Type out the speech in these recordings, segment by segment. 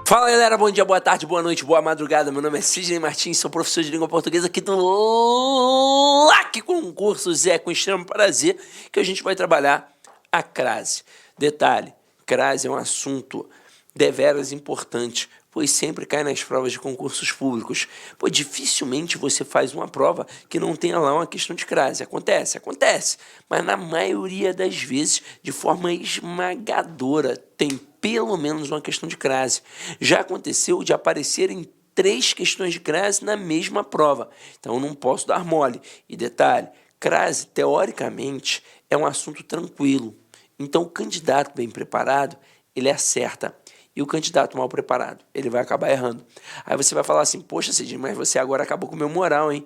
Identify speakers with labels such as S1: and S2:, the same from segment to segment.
S1: Fala galera, bom dia, boa tarde, boa noite, boa madrugada. Meu nome é Sidney Martins, sou professor de língua portuguesa aqui do LAC Concursos. É com extremo prazer que a gente vai trabalhar a crase. Detalhe, crase é um assunto deveras importante, pois sempre cai nas provas de concursos públicos. Pois dificilmente você faz uma prova que não tenha lá uma questão de crase. Acontece, mas na maioria das vezes, de forma esmagadora, tem pelo menos uma questão de crase. Já aconteceu de aparecerem 3 questões de crase na mesma prova. Então eu não posso dar mole. E detalhe, crase, teoricamente, é um assunto tranquilo. Então o candidato bem preparado, ele acerta. E o candidato mal preparado, ele vai acabar errando. Aí você vai falar assim, poxa, Cidinho, mas você agora acabou com o meu moral, hein?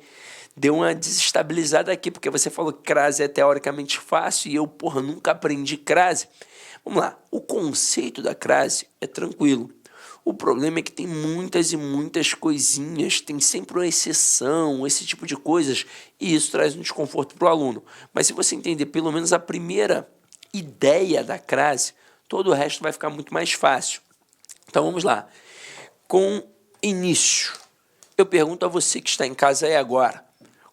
S1: Deu uma desestabilizada aqui, porque você falou que crase é teoricamente fácil e eu, porra, nunca aprendi crase. Vamos lá, o conceito da crase é tranquilo. O problema é que tem muitas e muitas coisinhas, tem sempre uma exceção, esse tipo de coisas, e isso traz um desconforto para o aluno. Mas se você entender pelo menos a primeira ideia da crase, todo o resto vai ficar muito mais fácil. Então vamos lá. Com início, eu pergunto a você que está em casa aí agora,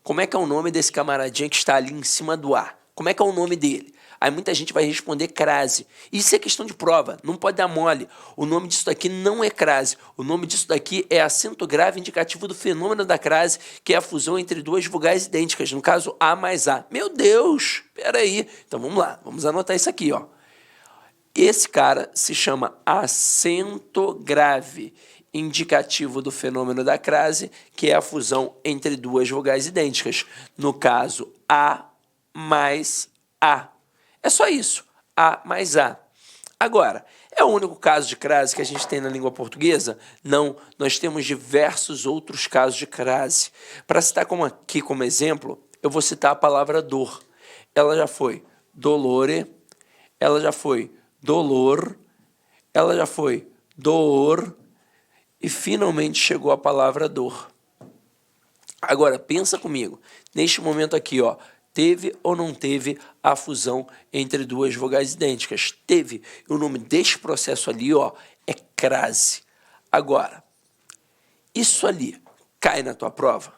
S1: como é que é o nome desse camaradinha que está ali em cima do A? Como é que é o nome dele? Aí muita gente vai responder crase. Isso é questão de prova, não pode dar mole. O nome disso daqui não é crase. O nome disso daqui é acento grave indicativo do fenômeno da crase, que é a fusão entre duas vogais idênticas, no caso A mais A. Meu Deus, peraí. Então vamos lá, vamos anotar isso aqui, ó. Esse cara se chama acento grave indicativo do fenômeno da crase, que é a fusão entre duas vogais idênticas. No caso, A mais A. É só isso, A mais A. Agora, é o único caso de crase que a gente tem na língua portuguesa? Não, nós temos diversos outros casos de crase. Para citar aqui como exemplo, eu vou citar a palavra dor. Ela já foi dolore, ela já foi dolor, ela já foi dor e finalmente chegou a palavra dor. Agora, pensa comigo, neste momento aqui, ó, teve ou não teve a fusão entre duas vogais idênticas? Teve. O nome deste processo ali, ó, é crase. Agora, isso ali cai na tua prova?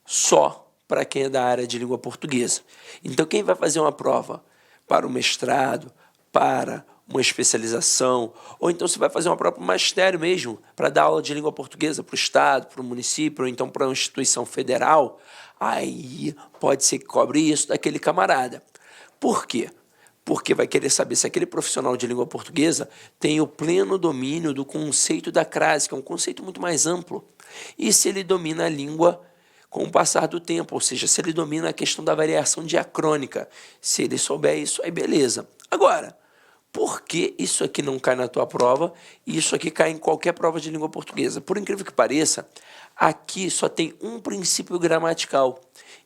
S1: Só para quem é da área de língua portuguesa. Então, quem vai fazer uma prova para o mestrado, para uma especialização, ou então você vai fazer uma prova para o magistério mesmo, para dar aula de língua portuguesa para o estado, para o município, ou então para uma instituição federal, aí pode ser que cobre isso daquele camarada. Por quê? Porque vai querer saber se aquele profissional de língua portuguesa tem o pleno domínio do conceito da crase, que é um conceito muito mais amplo, e se ele domina a língua com o passar do tempo, ou seja, se ele domina a questão da variação diacrônica. Se ele souber isso, aí beleza. Agora, por que isso aqui não cai na tua prova e isso aqui cai em qualquer prova de língua portuguesa? Por incrível que pareça, aqui só tem um princípio gramatical.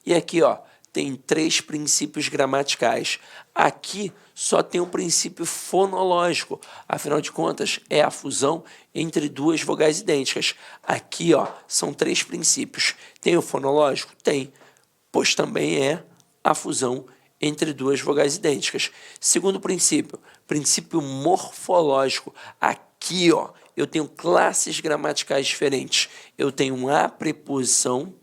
S1: E aqui, ó, tem 3 princípios gramaticais. Aqui só tem um princípio fonológico. Afinal de contas, é a fusão entre duas vogais idênticas. Aqui, ó, são 3 princípios. Tem o fonológico? Tem, pois também é a fusão entre duas vogais idênticas. Segundo princípio morfológico. Aqui, ó, eu tenho classes gramaticais diferentes. Eu tenho uma preposição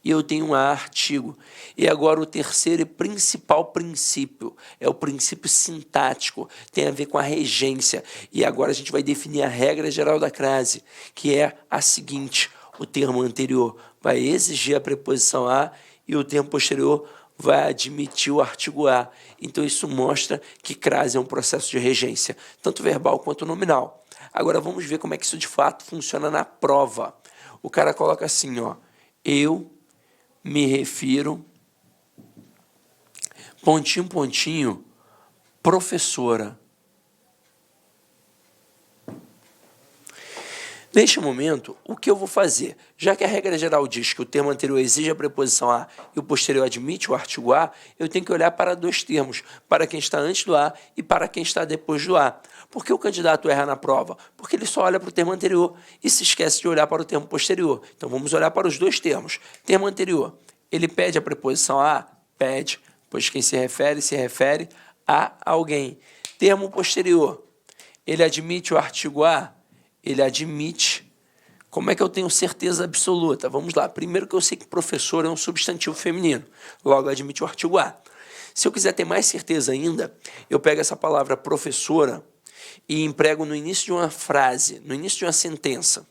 S1: e eu tenho um artigo. E agora o terceiro e principal princípio é o princípio sintático, tem a ver com a regência. E agora a gente vai definir a regra geral da crase, que é a seguinte: o termo anterior vai exigir a preposição a e o termo posterior vai admitir o artigo a. Então isso mostra que crase é um processo de regência, tanto verbal quanto nominal. Agora vamos ver como é que isso de fato funciona na prova. O cara coloca assim, ó, eu me refiro, pontinho, pontinho, professora. Neste momento, o que eu vou fazer? Já que a regra geral diz que o termo anterior exige a preposição a e o posterior admite o artigo a, eu tenho que olhar para 2 termos, para quem está antes do a e para quem está depois do a. Por que o candidato erra na prova? Porque ele só olha para o termo anterior e se esquece de olhar para o termo posterior. Então vamos olhar para os 2 termos. Termo anterior, ele pede a preposição a? Pede, pois quem se refere a alguém. Termo posterior, ele admite o artigo a? ele admite. Como é que eu tenho certeza absoluta? Vamos lá. Primeiro que eu sei que professor é um substantivo feminino. Logo, admite o artigo A. Se eu quiser ter mais certeza ainda, eu pego essa palavra professora e emprego no início de uma frase, no início de uma sentença.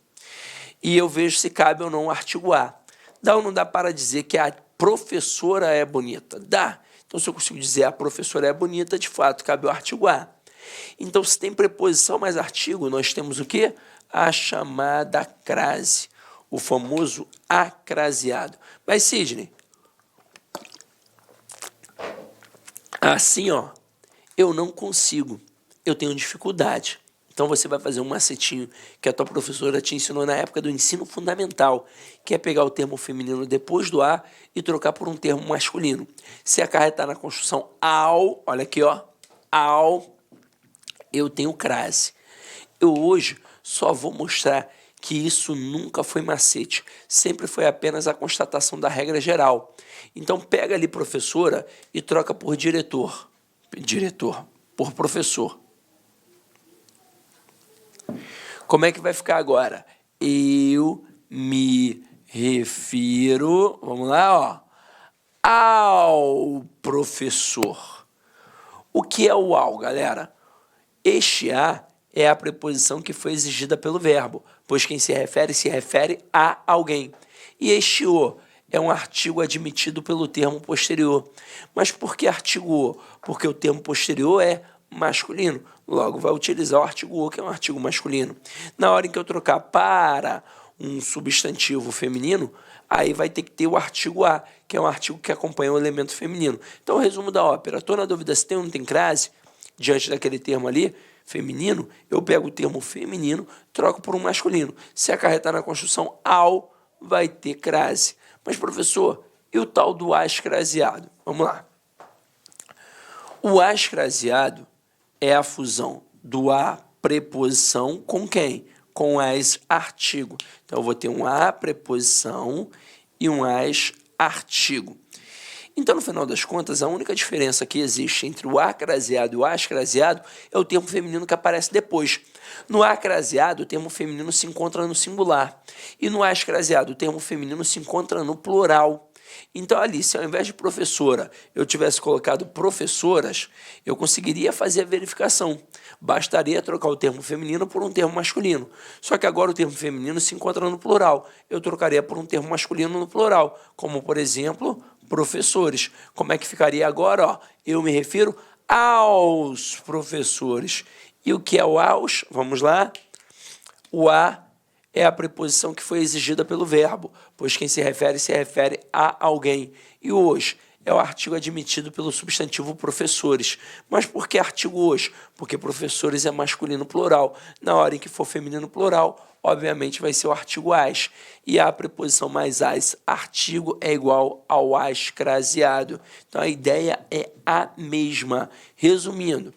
S1: E eu vejo se cabe ou não o artigo A. Dá ou não dá para dizer que a professora é bonita? Dá. Então, se eu consigo dizer a professora é bonita, de fato, cabe o artigo A. Então, se tem preposição mais artigo, nós temos o quê? A chamada crase, o famoso acraseado. Mas, Sidney, assim, eu não consigo, eu tenho dificuldade. Então, você vai fazer um macetinho que a tua professora te ensinou na época do ensino fundamental, que é pegar o termo feminino depois do A e trocar por um termo masculino. Se acarretar na construção ao, olha aqui, ao, eu tenho crase. Eu hoje só vou mostrar que isso nunca foi macete, sempre foi apenas a constatação da regra geral. Então pega ali professora e troca por diretor, por professor. Como é que vai ficar agora? Eu me refiro, vamos lá, ao professor. O que é o ao, galera? Este a é a preposição que foi exigida pelo verbo, pois quem se refere a alguém. E este o é um artigo admitido pelo termo posterior. Mas por que artigo o? Porque o termo posterior é masculino. Logo, vai utilizar o artigo o, que é um artigo masculino. Na hora em que eu trocar para um substantivo feminino, aí vai ter que ter o artigo a, que é um artigo que acompanha o elemento feminino. Então, o resumo da ópera. Estou na dúvida se tem ou não tem crase, diante daquele termo ali, feminino, eu pego o termo feminino, troco por um masculino. Se acarretar na construção ao, vai ter crase. Mas, professor, e o tal do ascraseado? Vamos lá. O ascraseado é a fusão do a preposição com quem? Com as artigo. Então, eu vou ter um a preposição e um as artigo. Então, no final das contas, a única diferença que existe entre o acraseado e o ascraseado é o termo feminino que aparece depois. No acraseado, o termo feminino se encontra no singular. E no ascraseado, o termo feminino se encontra no plural. Então, ali, se ao invés de professora eu tivesse colocado professoras, eu conseguiria fazer a verificação. Bastaria trocar o termo feminino por um termo masculino. Só que agora o termo feminino se encontra no plural. Eu trocaria por um termo masculino no plural, como, por exemplo, professores. Como é que ficaria agora? Eu me refiro aos professores. E o que é o aos? Vamos lá. O a é a preposição que foi exigida pelo verbo, pois quem se refere a alguém. E o os é o artigo admitido pelo substantivo professores. Mas por que artigo os? Porque professores é masculino plural. Na hora em que for feminino plural, obviamente vai ser o artigo as. E a preposição mais as, artigo, é igual ao ascraseado. Então a ideia é a mesma. Resumindo,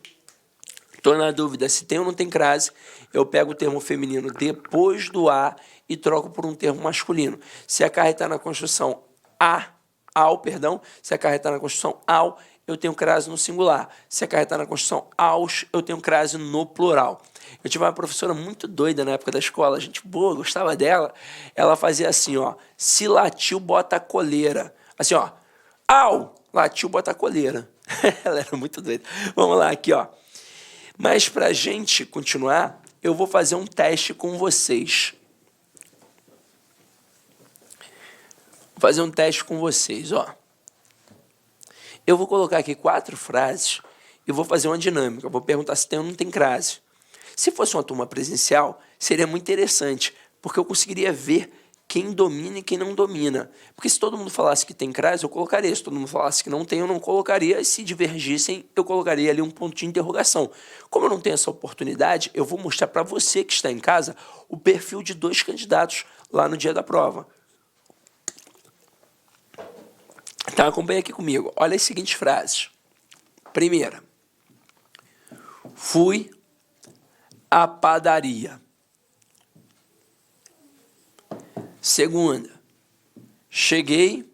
S1: estou na dúvida se tem ou não tem crase, eu pego o termo feminino depois do a e troco por um termo masculino. Se acarretar na construção se acarretar na construção ao, eu tenho crase no singular. Se acarretar na construção aos, eu tenho crase no plural. Eu tive uma professora muito doida na época da escola, gente boa, gostava dela. Ela fazia assim, se latiu, bota a coleira. Assim, au, latiu, bota a coleira. Ela era muito doida. Vamos lá, aqui, Mas para a gente continuar, eu vou fazer um teste com vocês. Vou fazer um teste com vocês, Eu vou colocar aqui 4 frases e vou fazer uma dinâmica. Vou perguntar se tem ou não tem crase. Se fosse uma turma presencial, seria muito interessante, porque eu conseguiria ver quem domina e quem não domina. Porque se todo mundo falasse que tem crase, eu colocaria. Se todo mundo falasse que não tem, eu não colocaria. E se divergissem, eu colocaria ali um ponto de interrogação. Como eu não tenho essa oportunidade, eu vou mostrar para você que está em casa o perfil de 2 candidatos lá no dia da prova. Então, acompanha aqui comigo. Olha as seguintes frases. Primeira. Fui à padaria. Segunda. Cheguei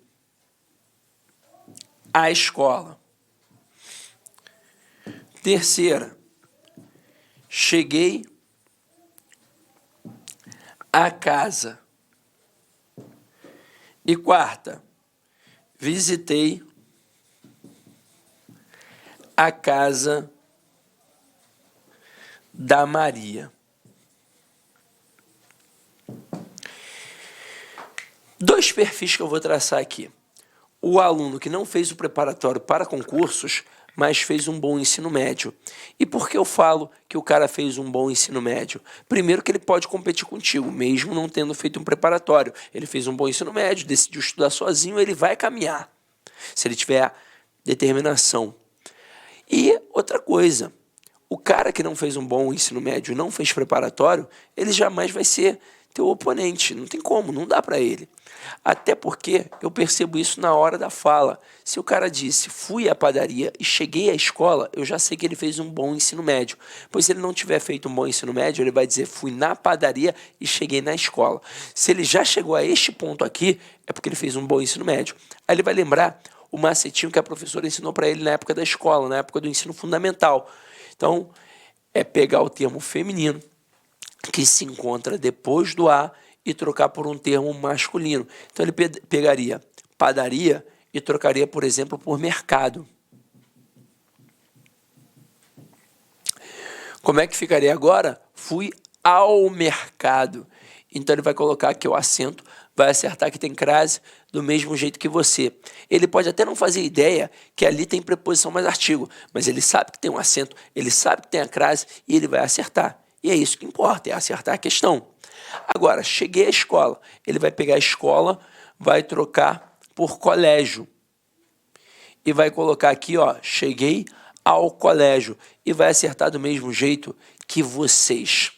S1: à escola. Terceira. Cheguei a casa. E quarta, visitei a casa da Maria. Dois perfis que eu vou traçar aqui. O aluno que não fez o preparatório para concursos, mas fez um bom ensino médio. E por que eu falo que o cara fez um bom ensino médio? Primeiro que ele pode competir contigo, mesmo não tendo feito um preparatório. Ele fez um bom ensino médio, decidiu estudar sozinho, ele vai caminhar, se ele tiver determinação. E outra coisa, o cara que não fez um bom ensino médio, não fez preparatório, ele jamais vai ser teu oponente, não tem como, não dá para ele. Até porque eu percebo isso na hora da fala. Se o cara disse, fui à padaria e cheguei à escola, eu já sei que ele fez um bom ensino médio. Pois se ele não tiver feito um bom ensino médio, ele vai dizer, fui na padaria e cheguei na escola. Se ele já chegou a este ponto aqui, é porque ele fez um bom ensino médio. Aí ele vai lembrar o macetinho que a professora ensinou para ele na época da escola, na época do ensino fundamental. Então, é pegar o termo feminino, que se encontra depois do A, e trocar por um termo masculino. Então ele pegaria padaria e trocaria, por exemplo, por mercado. Como é que ficaria agora? Fui ao mercado. Então ele vai colocar aqui o acento, vai acertar que tem crase do mesmo jeito que você. Ele pode até não fazer ideia que ali tem preposição mais artigo, mas ele sabe que tem um acento, ele sabe que tem a crase e ele vai acertar. E é isso que importa, é acertar a questão. Agora, cheguei à escola. Ele vai pegar a escola, vai trocar por colégio. E vai colocar aqui, ó, cheguei ao colégio. E vai acertar do mesmo jeito que vocês.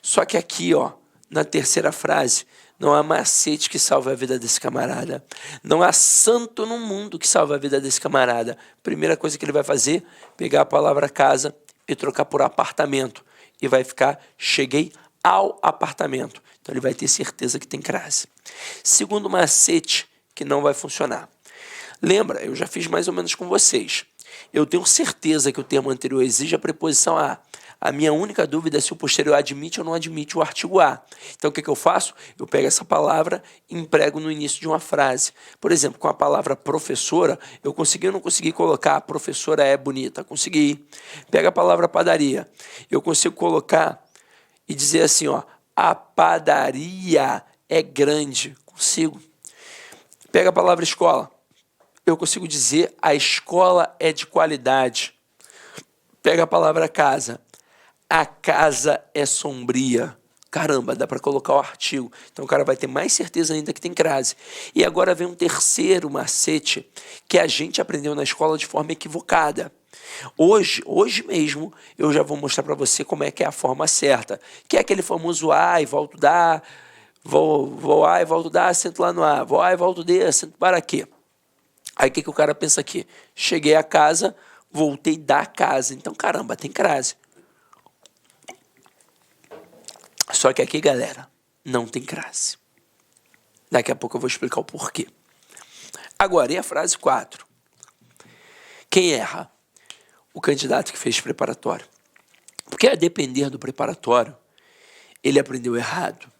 S1: Só que aqui, ó, na terceira frase, não há macete que salve a vida desse camarada. Não há santo no mundo que salve a vida desse camarada. Primeira coisa que ele vai fazer, pegar a palavra casa e trocar por apartamento. E vai ficar, cheguei ao apartamento. Então ele vai ter certeza que tem crase. Segundo macete que não vai funcionar. Lembra, eu já fiz mais ou menos com vocês. Eu tenho certeza que o termo anterior exige a preposição a. A minha única dúvida é se o posterior admite ou não admite o artigo a. Então o que eu faço? Eu pego essa palavra e emprego no início de uma frase. Por exemplo, com a palavra professora, eu consegui ou não consegui colocar a professora é bonita? Consegui. Pega a palavra padaria. Eu consigo colocar e dizer assim, ó, a padaria é grande. Consigo. Pega a palavra escola. Eu consigo dizer a escola é de qualidade. Pega a palavra casa. A casa é sombria. Caramba, dá para colocar o artigo. Então o cara vai ter mais certeza ainda que tem crase. E agora vem um terceiro macete que a gente aprendeu na escola de forma equivocada. Hoje mesmo, eu já vou mostrar para você como é que é a forma certa. Que é aquele famoso A e volto da, vou A e volto da, assento lá no A. Vou A e volto D, assento para quê? Aí o que o cara pensa aqui? Cheguei a casa, voltei da casa. Então, caramba, tem crase. Só que aqui, galera, não tem crase. Daqui a pouco eu vou explicar o porquê. Agora, e a frase 4? Quem erra? O candidato que fez preparatório. Porque a depender do preparatório, ele aprendeu errado.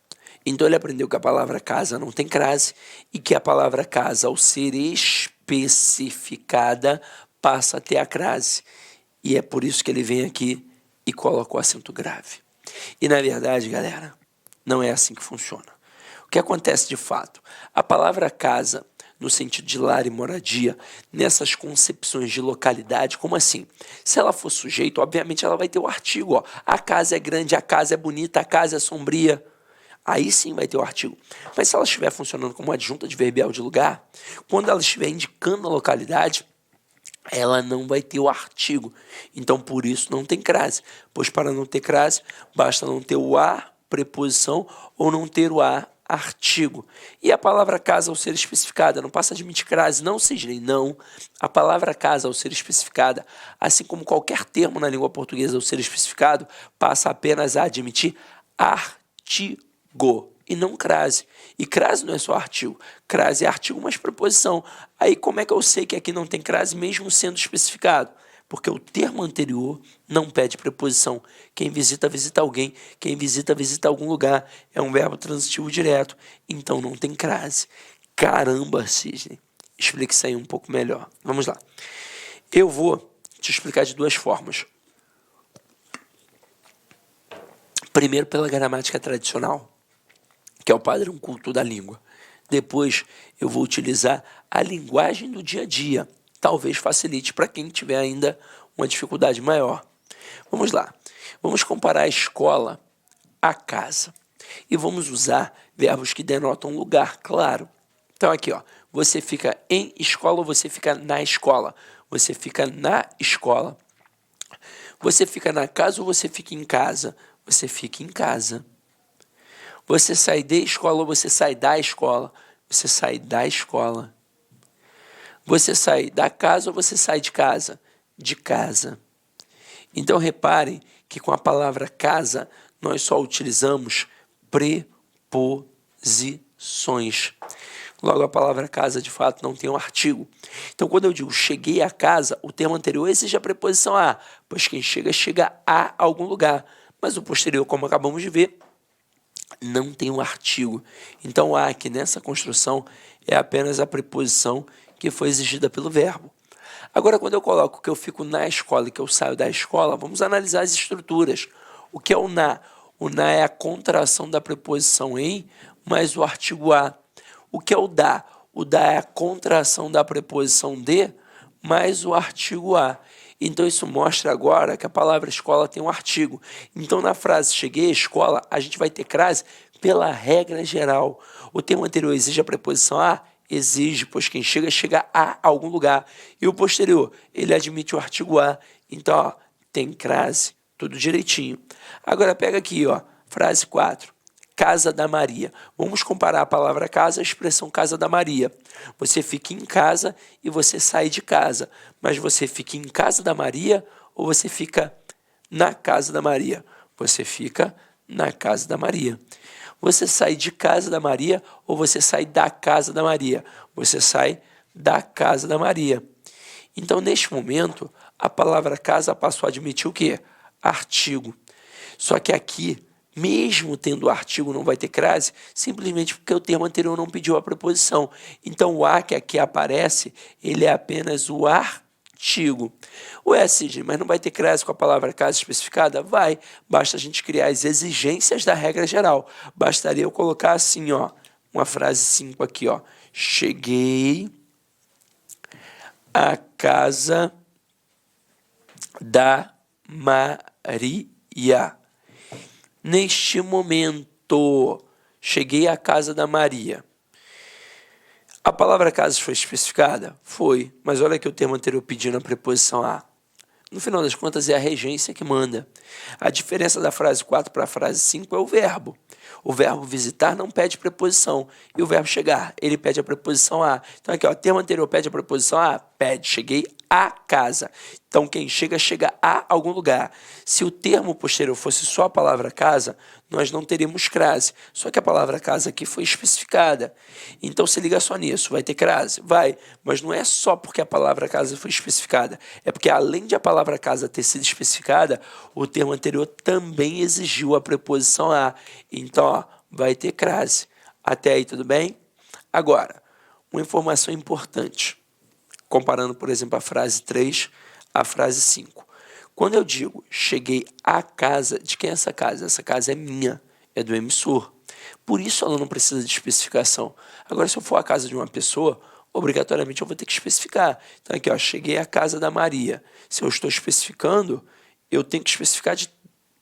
S1: Então ele aprendeu que a palavra casa não tem crase e que a palavra casa, ao ser especificada, passa a ter a crase. E é por isso que ele vem aqui e coloca o acento grave. E na verdade, galera, não é assim que funciona. O que acontece de fato? A palavra casa, no sentido de lar e moradia, nessas concepções de localidade, como assim? Se ela for sujeito, obviamente ela vai ter o artigo, ó. A casa é grande, a casa é bonita, a casa é sombria. Aí sim vai ter o artigo. Mas se ela estiver funcionando como adjunta adverbial de lugar, quando ela estiver indicando a localidade, ela não vai ter o artigo. Então, por isso, não tem crase. Pois para não ter crase, basta não ter o a, preposição, ou não ter o a, artigo. E a palavra casa, ao ser especificada, não passa a admitir crase, não, Sidney, não. A palavra casa, ao ser especificada, assim como qualquer termo na língua portuguesa, ao ser especificado, passa apenas a admitir artigo. E não crase. E crase não é só artigo. Crase é artigo mais preposição. Aí como é que eu sei que aqui não tem crase mesmo sendo especificado? Porque o termo anterior não pede preposição. Quem visita, visita alguém. Quem visita, visita algum lugar. É um verbo transitivo direto. Então não tem crase. Caramba, Sidney. Explique isso aí um pouco melhor. Vamos lá. Eu vou te explicar de duas formas. Primeiro, pela gramática tradicional, que é o padrão culto da língua. Depois, eu vou utilizar a linguagem do dia a dia. Talvez facilite para quem tiver ainda uma dificuldade maior. Vamos lá. Vamos comparar a escola à casa. E vamos usar verbos que denotam lugar, claro. Então, aqui, ó, você fica em escola ou você fica na escola? Você fica na escola. Você fica na casa ou você fica em casa? Você fica em casa. Você sai de escola ou você sai da escola? Você sai da escola. Você sai da casa ou você sai de casa? De casa. Então, reparem que com a palavra casa, nós só utilizamos preposições. Logo, a palavra casa, de fato, não tem um artigo. Então, quando eu digo cheguei a casa, o termo anterior exige a preposição a, pois quem chega, chega a algum lugar. Mas o posterior, como acabamos de ver, não tem um artigo. Então, a aqui nessa construção é apenas a preposição que foi exigida pelo verbo. Agora, quando eu coloco que eu fico na escola e que eu saio da escola, vamos analisar as estruturas. O que é o na? O na é a contração da preposição em mais o artigo a. O que é o da? O da é a contração da preposição de mais o artigo a. Então, isso mostra agora que a palavra escola tem um artigo. Então, na frase cheguei à escola, a gente vai ter crase pela regra geral. O termo anterior exige a preposição a? Exige, pois quem chega, chega a algum lugar. E o posterior, ele admite o artigo a. Então, ó, tem crase, tudo direitinho. Agora, pega aqui, ó, frase 4. Casa da Maria. Vamos comparar a palavra casa à expressão casa da Maria. Você fica em casa e você sai de casa. Mas você fica em casa da Maria ou você fica na casa da Maria? Você fica na casa da Maria. Você sai de casa da Maria ou você sai da casa da Maria? Você sai da casa da Maria. Então, neste momento, a palavra casa passou a admitir o quê? Artigo. Só que aqui, mesmo tendo o artigo, não vai ter crase, simplesmente porque o termo anterior não pediu a preposição. Então, o a que aqui aparece, ele é apenas o artigo. Ué, Sidney, mas não vai ter crase com a palavra casa especificada? Vai, basta a gente criar as exigências da regra geral. Bastaria eu colocar assim, ó, uma frase 5 aqui, ó. Cheguei à casa da Maria. Neste momento, cheguei à casa da Maria. A palavra casa foi especificada? Foi, mas olha que o termo anterior pedindo a preposição a. No final das contas, é a regência que manda. A diferença da frase 4 para a frase 5 é o verbo. O verbo visitar não pede preposição. E o verbo chegar, ele pede a preposição a. Então, aqui, ó, termo anterior pede a preposição a? Pede. Cheguei à casa. Então, quem chega, chega a algum lugar. Se o termo posterior fosse só a palavra casa, nós não teríamos crase. Só que a palavra casa aqui foi especificada. Então, se liga só nisso. Vai ter crase? Vai. Mas não é só porque a palavra casa foi especificada. É porque, além de a palavra casa ter sido especificada, o termo anterior também exigiu a preposição a. Então, ó, vai ter crase. Até aí, tudo bem? Agora, uma informação importante. Comparando, por exemplo, a frase 3 à frase 5. Quando eu digo cheguei à casa, de quem é essa casa? Essa casa é minha, é do emissor. Por isso ela não precisa de especificação. Agora, se eu for à casa de uma pessoa, obrigatoriamente eu vou ter que especificar. Então, aqui, ó, cheguei à casa da Maria. Se eu estou especificando, eu tenho que especificar de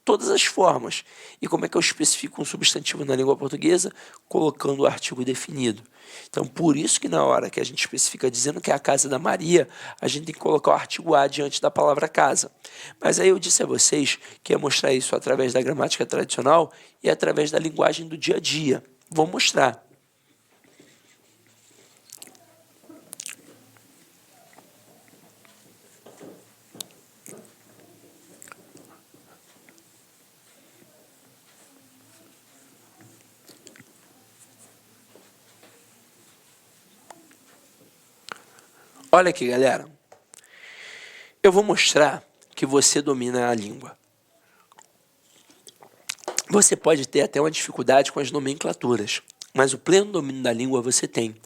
S1: todas as formas. E como é que eu especifico um substantivo na língua portuguesa? Colocando o artigo definido. Então, por isso que na hora que a gente especifica dizendo que é a casa da Maria, a gente tem que colocar o artigo a diante da palavra casa. Mas aí eu disse a vocês que ia mostrar isso através da gramática tradicional e através da linguagem do dia a dia. Vou mostrar. Olha aqui, galera. Eu vou mostrar que você domina a língua. Você pode ter até uma dificuldade com as nomenclaturas, mas o pleno domínio da língua você tem.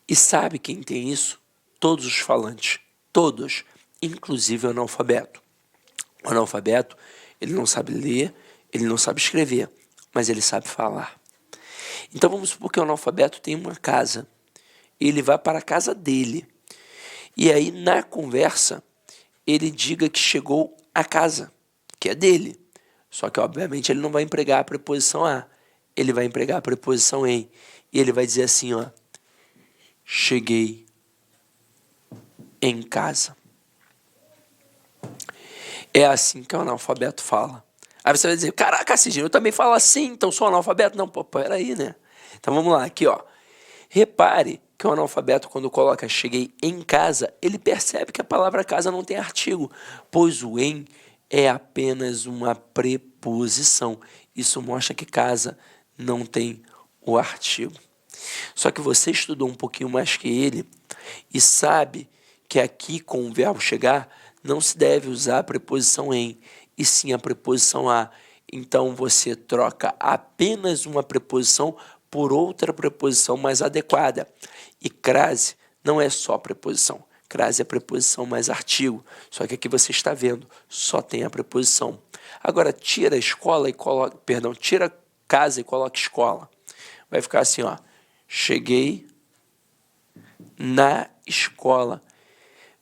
S1: E sabe quem tem isso? Todos os falantes. Todos, inclusive o analfabeto. O analfabeto, ele não sabe ler, ele não sabe escrever, mas ele sabe falar. Então vamos supor que o analfabeto tem uma casa. Ele vai para a casa dele. E aí, na conversa, ele diga que chegou à casa, que é dele. Só que, obviamente, ele não vai empregar a preposição a. Ele vai empregar a preposição em. E ele vai dizer assim, ó. Cheguei em casa. É assim que o analfabeto fala. Aí você vai dizer, caraca, Cidinho, eu também falo assim, então sou analfabeto? Não, pô, peraí, né? Então vamos lá, aqui, ó. Repare que o analfabeto, quando coloca cheguei em casa, ele percebe que a palavra casa não tem artigo, pois o em é apenas uma preposição. Isso mostra que casa não tem o artigo. Só que você estudou um pouquinho mais que ele e sabe que aqui com o verbo chegar não se deve usar a preposição em, e sim a preposição a. Então você troca apenas uma preposição por outra preposição mais adequada. E crase não é só preposição. Crase é preposição mais artigo. Só que aqui você está vendo, só tem a preposição. Agora tira a escola e coloca, perdão, tira casa e coloca escola. Vai ficar assim, ó. Cheguei na escola.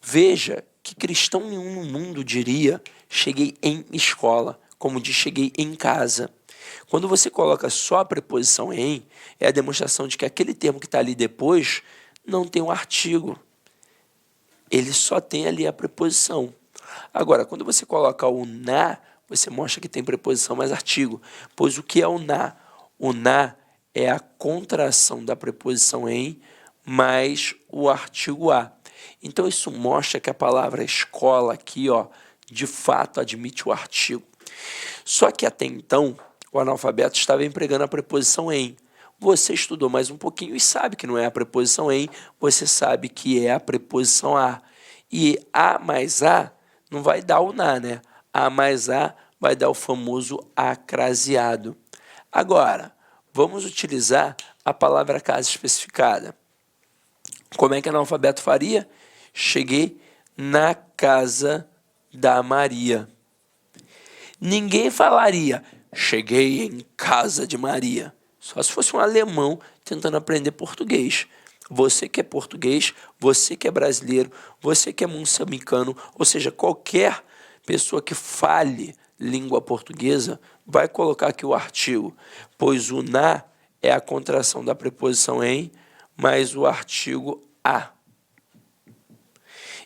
S1: Veja que cristão nenhum no mundo diria cheguei em escola, como diz cheguei em casa. Quando você coloca só a preposição em, é a demonstração de que aquele termo que está ali depois não tem um artigo. Ele só tem ali a preposição. Agora, quando você coloca o na, você mostra que tem preposição mais artigo. Pois o que é o na? O na é a contração da preposição em mais o artigo a. Então, isso mostra que a palavra escola aqui, ó, de fato admite o artigo. Só que até então, o analfabeto estava empregando a preposição em. Você estudou mais um pouquinho e sabe que não é a preposição em, você sabe que é a preposição a. E a mais a não vai dar o na, né? A mais a vai dar o famoso acraseado. Agora, vamos utilizar a palavra casa especificada. Como é que o analfabeto faria? Cheguei na casa da Maria. Ninguém falaria, cheguei em casa de Maria. Só se fosse um alemão tentando aprender português. Você que é português, você que é brasileiro, você que é moçambicano, ou seja, qualquer pessoa que fale língua portuguesa, vai colocar aqui o artigo, pois o na é a contração da preposição em, mais o artigo a.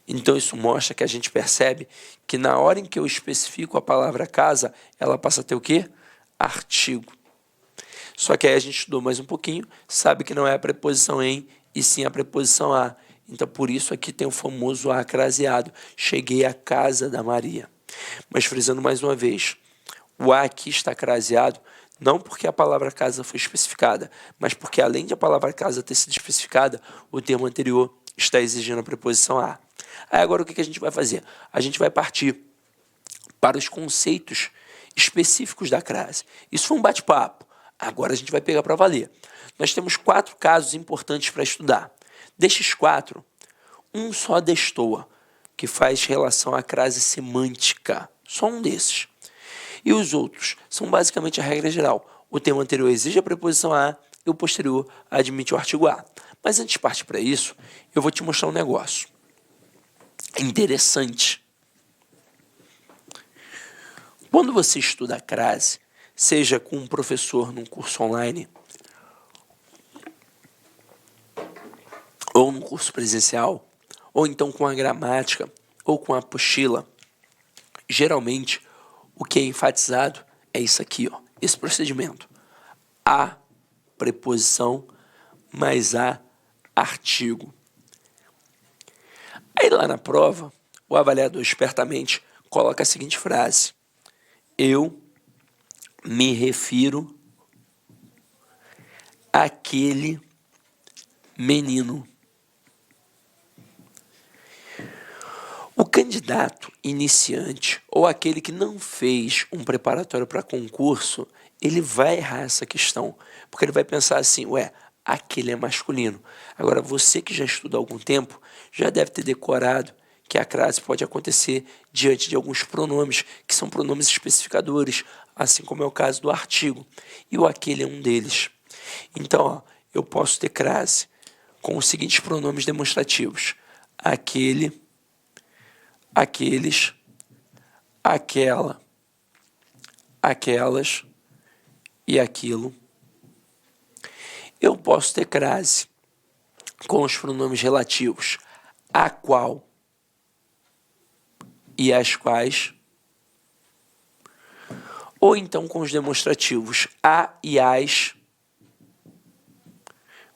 S1: Então isso mostra que a gente percebe que na hora em que eu especifico a palavra casa, ela passa a ter o quê? Artigo. Só que aí a gente estudou mais um pouquinho, sabe que não é a preposição em, e sim a preposição a. Então por isso aqui tem o famoso acraseado. Cheguei à casa da Maria. Mas frisando mais uma vez, o a aqui está craseado não porque a palavra casa foi especificada, mas porque além de a palavra casa ter sido especificada, o termo anterior está exigindo a preposição a. Aí agora o que a gente vai fazer? A gente vai partir para os conceitos específicos da crase. Isso foi um bate-papo. Agora a gente vai pegar para valer. Nós temos 4 casos importantes para estudar. Destes 4, um só destoa, que faz relação à crase semântica. Só um desses. E os outros são basicamente a regra geral. O termo anterior exige a preposição a e o posterior admite o artigo a. Mas antes de partir para isso, eu vou te mostrar um negócio interessante. Quando você estuda a crase, seja com um professor num curso online ou num curso presencial, ou então com a gramática ou com a apostila, geralmente o que é enfatizado é isso aqui, ó, esse procedimento. A preposição mais a artigo. Aí lá na prova, o avaliador espertamente coloca a seguinte frase: eu me refiro àquele menino. O candidato iniciante ou aquele que não fez um preparatório para concurso, ele vai errar essa questão, porque ele vai pensar assim, ué, aquele é masculino. Agora, você que já estuda há algum tempo, já deve ter decorado que a crase pode acontecer diante de alguns pronomes, que são pronomes especificadores, assim como é o caso do artigo, e o aquele é um deles. Então, ó, eu posso ter crase com os seguintes pronomes demonstrativos: aquele, aqueles, aquela, aquelas e aquilo. Eu posso ter crase com os pronomes relativos a qual e as quais, ou então com os demonstrativos a e as,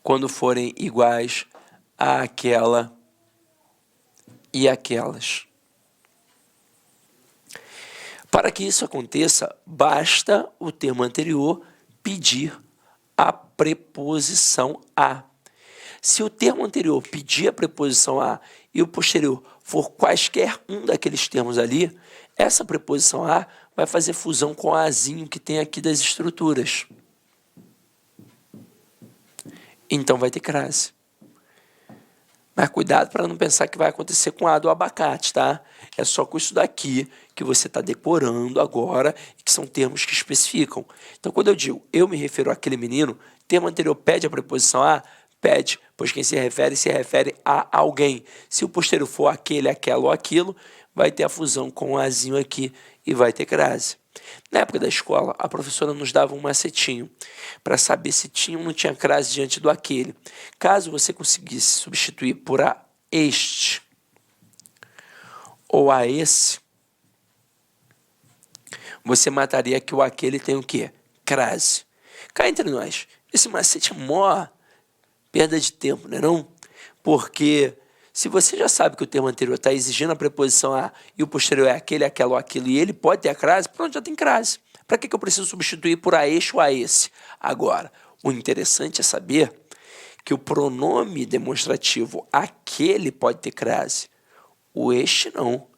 S1: quando forem iguais a aquela e aquelas. Para que isso aconteça, basta o termo anterior pedir a preposição a. Se o termo anterior pedir a preposição a e o posterior for quaisquer um daqueles termos ali, essa preposição a vai fazer fusão com o azinho que tem aqui das estruturas. Então vai ter crase. Mas cuidado para não pensar que vai acontecer com a do abacate, tá? É só com isso daqui que você está decorando agora, e que são termos que especificam. Então, quando eu digo eu me refiro àquele menino, termo anterior pede a preposição a, pede, pois quem se refere a alguém. Se o posterior for aquele, aquela ou aquilo, vai ter a fusão com o azinho aqui e vai ter crase. Na época da escola, a professora nos dava um macetinho para saber se tinha ou não tinha crase diante do aquele. Caso você conseguisse substituir por a este ou a esse, você mataria que o aquele tem o quê? Crase. Cá entre nós, esse macete é mó perda de tempo, não é não? Porque se você já sabe que o termo anterior está exigindo a preposição a e o posterior é aquele, aquela ou aquilo, e ele pode ter a crase, pronto, já tem crase. Para que eu preciso substituir por a este ou a esse? Agora, o interessante é saber que o pronome demonstrativo aquele pode ter crase, o este não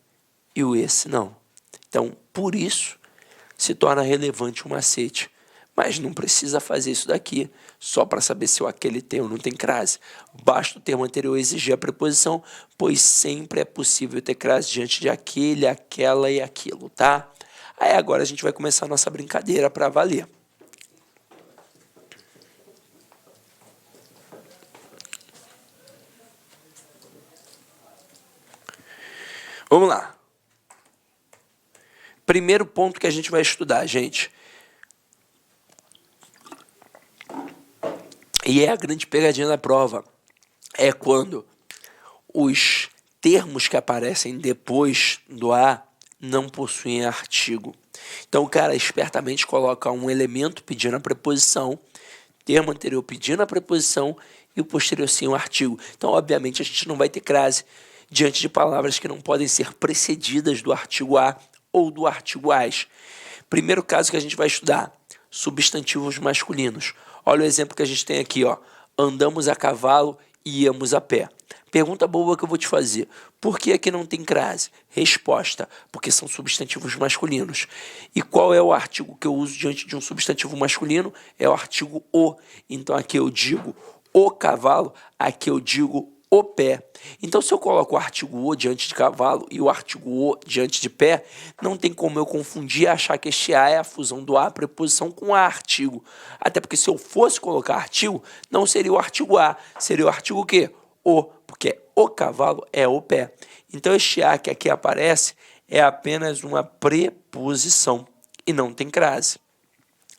S1: e o esse não. Então, por isso, se torna relevante o macete. Mas não precisa fazer isso daqui só para saber se o aquele tem ou não tem crase. Basta o termo anterior exigir a preposição, pois sempre é possível ter crase diante de aquele, aquela e aquilo, tá? Aí agora a gente vai começar a nossa brincadeira para valer. Vamos lá. Primeiro ponto que a gente vai estudar, gente. E é a grande pegadinha da prova. É quando os termos que aparecem depois do a não possuem artigo. Então o cara espertamente coloca um elemento pedindo a preposição, termo anterior pedindo a preposição e o posterior sim o artigo. Então, obviamente, a gente não vai ter crase diante de palavras que não podem ser precedidas do artigo a ou do artigo as. Primeiro caso que a gente vai estudar, substantivos masculinos. Olha o exemplo que a gente tem aqui, ó. Andamos a cavalo e íamos a pé. Pergunta boa que eu vou te fazer. Por que aqui não tem crase? Resposta, porque são substantivos masculinos. E qual é o artigo que eu uso diante de um substantivo masculino? É o artigo o. Então aqui eu digo o cavalo, aqui eu digo o pé. Então, se eu coloco o artigo o diante de cavalo e o artigo o diante de pé, não tem como eu confundir e achar que este a é a fusão do a preposição com a artigo. Até porque se eu fosse colocar artigo, não seria o artigo a, seria o artigo o quê? O, porque o cavalo é o pé. Então, este a que aqui aparece é apenas uma preposição e não tem crase.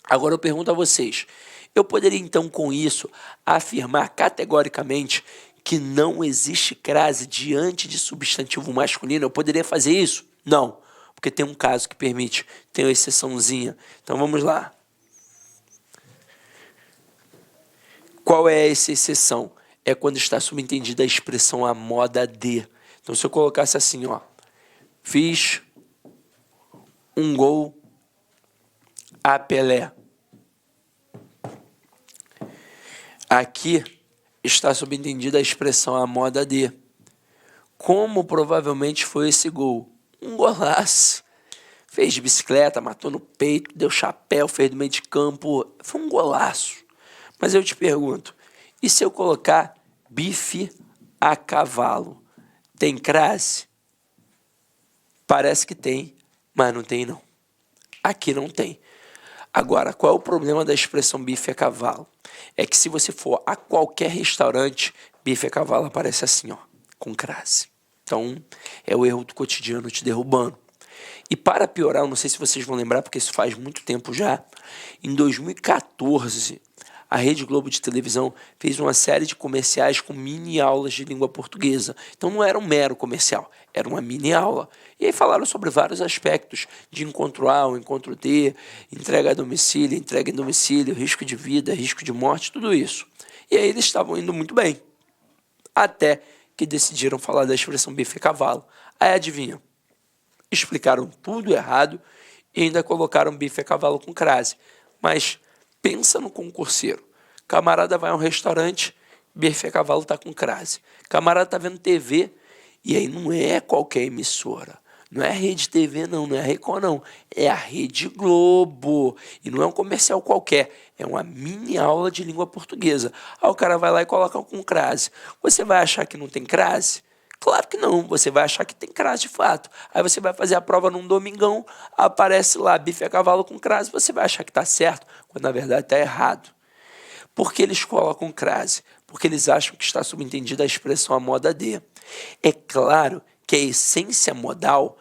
S1: Agora eu pergunto a vocês, eu poderia então com isso afirmar categoricamente que não existe crase diante de substantivo masculino? Eu poderia fazer isso? Não, porque tem um caso que permite, tem uma exceçãozinha. Então vamos lá. Qual é essa exceção? É quando está subentendida a expressão a moda de. Então se eu colocasse assim, ó, fiz um gol a Pelé. Aqui está subentendida a expressão a moda de. Como provavelmente foi esse gol? Um golaço. Fez de bicicleta, matou no peito, deu chapéu, fez do meio de campo. Foi um golaço. Mas eu te pergunto, e se eu colocar bife a cavalo? Tem crase? Parece que tem, mas não tem não. Aqui não tem. Agora, qual é o problema da expressão bife a cavalo? É que se você for a qualquer restaurante, bife a cavalo aparece assim, ó, com crase. Então, é o erro do cotidiano te derrubando. E para piorar, eu não sei se vocês vão lembrar, porque isso faz muito tempo já, em 2014, a Rede Globo de televisão fez uma série de comerciais com mini aulas de língua portuguesa. Então não era um mero comercial, era uma mini aula. E aí falaram sobre vários aspectos de encontro A, o encontro D, entrega a domicílio, entrega em domicílio, risco de vida, risco de morte, tudo isso. E aí eles estavam indo muito bem, até que decidiram falar da expressão bife a cavalo. Aí adivinha? Explicaram tudo errado e ainda colocaram bife a cavalo com crase. Mas pensa no concurseiro. Camarada vai a um restaurante, bife a cavalo está com crase. Camarada está vendo TV, e aí não é qualquer emissora. Não é a Rede TV, não é a Record, não. É a Rede Globo. E não é um comercial qualquer. É uma mini aula de língua portuguesa. Aí o cara vai lá e coloca com crase. Você vai achar que não tem crase? Claro que não, você vai achar que tem crase de fato. Aí você vai fazer a prova num domingão, aparece lá bife a cavalo com crase, você vai achar que está certo, quando na verdade está errado. Por que eles colocam crase? Porque eles acham que está subentendida a expressão a moda de. É claro que a essência modal